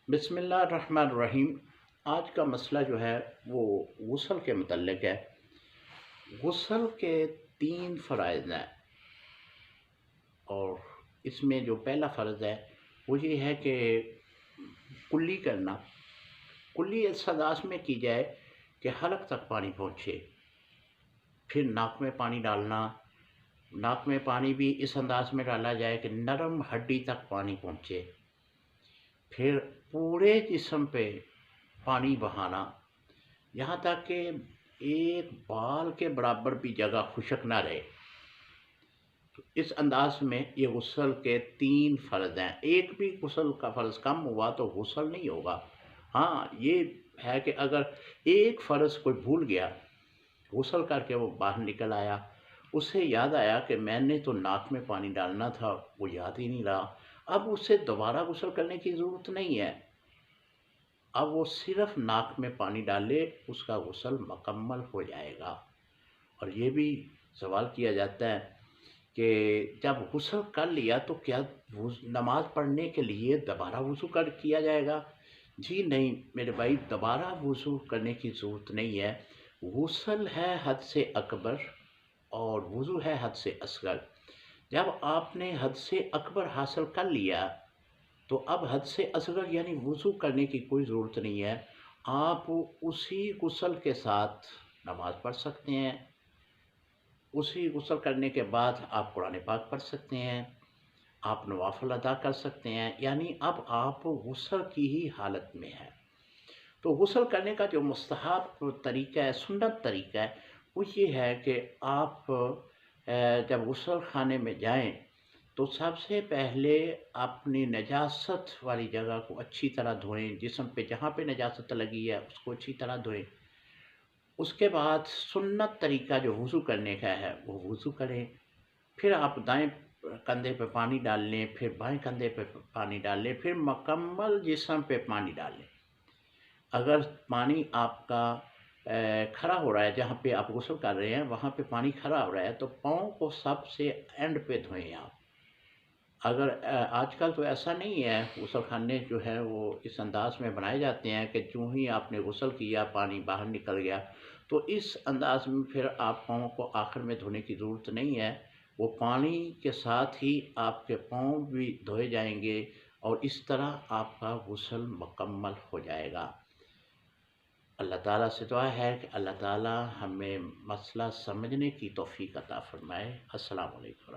बिस्मिल्लाहिर्रहमानिर्रहीम। आज का मसला जो है वो गुस्ल के मुतल्लिक है। गुस्ल के 3 फ़राइज़ हैं और इसमें जो पहला फ़र्ज़ है वो ये है कि कुल्ली करना। कुल्ली इस अंदाज़ में की जाए कि हलक तक पानी पहुँचे। फिर नाक में पानी डालना। नाक में पानी भी इस अंदाज़ में डाला जाए कि नरम हड्डी तक पानी पहुँचे। फिर पूरे जिस्म पे पानी बहाना, यहाँ तक कि एक बाल के बराबर भी जगह खुशक ना रहे। तो इस अंदाज में ये गुस्ल के 3 फ़र्ज़ हैं। एक भी गुस्ल का फ़र्ज़ कम हुआ तो गुस्ल नहीं होगा। हाँ, ये है कि अगर एक फ़र्ज़ कोई भूल गया, गुस्ल करके वो बाहर निकल आया, उसे याद आया कि मैंने तो नाक में पानी डालना था, वो याद ही नहीं रहा। अब उसे दोबारा गुस्ल करने की ज़रूरत नहीं है। अब वो सिर्फ़ नाक में पानी डाले, उसका गुस्ल मुकम्मल हो जाएगा। और ये भी सवाल किया जाता है कि जब गुस्ल कर लिया तो क्या नमाज़ पढ़ने के लिए दोबारा वज़ू कर किया जाएगा? जी नहीं मेरे भाई, दोबारा वज़ू करने की ज़रूरत नहीं है। गुस्ल है हद से अकबर और वज़ू है हद से असगर। जब आपने हद से अकबर हासिल कर लिया तो अब हद से असगर यानी वज़ू करने की कोई ज़रूरत नहीं है। आप उसी गुस्ल के साथ नमाज़ पढ़ सकते हैं। उसी गुस्ल करने के बाद आप कुरान पाक पढ़ सकते हैं, आप नवाफ़िल अदा कर सकते हैं, यानी अब आप गुस्ल की ही हालत में हैं। तो गुस्ल करने का जो मुस्तहब तरीका है, सुन्नत तरीका है, वो ये है कि आप जब गुस्ल खाने में जाएँ तो सबसे पहले अपनी नजासत वाली जगह को अच्छी तरह धोएँ, जिस्म पे जहाँ पे नजासत लगी है उसको अच्छी तरह धोएँ। उसके बाद सुन्नत तरीका जो वज़ू करने का है वो वज़ू करें। फिर आप दाएँ कंधे पे पानी डाल लें, फिर बाएँ कंधे पे पानी डाल लें, फिर मुकम्मल जिस्म पे पानी डाल लें। अगर पानी आपका खड़ा हो रहा है, जहाँ पे आप गुस्ल कर रहे हैं वहाँ पे पानी खड़ा हो रहा है तो पाँव को सबसे एंड पे धोएँ आप। अगर आजकल तो ऐसा नहीं है, गुसलख़ाने जो है वो इस अंदाज़ में बनाए जाते हैं कि यूँ ही आपने गुस्ल किया, पानी बाहर निकल गया, तो इस अंदाज़ में फिर आप पाँव को आखिर में धोने की ज़रूरत नहीं है। वो पानी के साथ ही आपके पाँव भी धोए जाएँगे और इस तरह आपका गुस्ल मुकम्मल हो जाएगा। अल्लाह ताला से दुआ है कि अल्लाह ताला हमें मसला समझने की तौफ़ीक़ अता फ़रमाए। अस्सलामु अलैकुम।